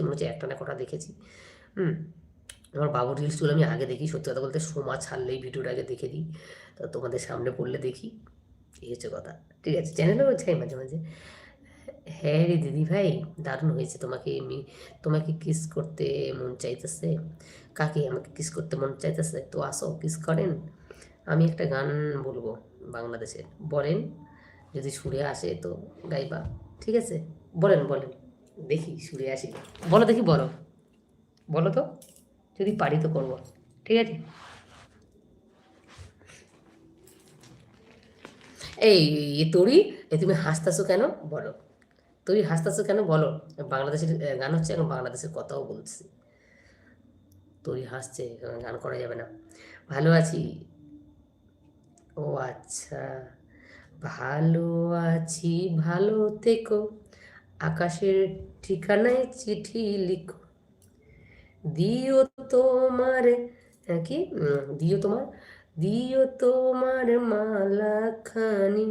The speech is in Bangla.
মনে হচ্ছে একটা না কটা দেখেছি। আমার বাবুর রিলসগুলো আমি আগে দেখি, সত্যি কথা বলতে সোমা ছাড়লেই ভিডিওটা আগে দেখে দিই, তো তোমাদের সামনে পড়লে দেখি, এই হচ্ছে কথা। ঠিক আছে, চ্যানেলেও চাই মাঝে মাঝে। হ্যাঁ রে দিদি ভাই, দারুণ হয়েছে। তোমাকে কিস করতে মন চাইতেছে? কাকে আমাকে কিস করতে মন চাইতেছে? তো আসো কিস করেন। আমি একটা গান বলবো বাংলাদেশের, বলেন যদি সুরে আসে তো গাইবা। ঠিক আছে, বলেন বলেন, দেখি সুরে আসি। বলো দেখি, বলো বলো তো, যদি পারি তো করবো। ঠিক আছে, এই তোরি, তুমি হাসতেছো কেন বলো? তুই হাসতেছো কেন বলো? বাংলাদেশের গান হচ্ছে, এখন বাংলাদেশের কথাও বলছি। তুই হাসছে, গান করা যাবে না। ভালো আছি। ও আচ্ছা, ভালো আছি, ভালো থেকো, আকাশের ঠিকানায় চিঠি লিখো, দিও তোমার, কি দিও তোমার, দিও তোমার মালা খানি,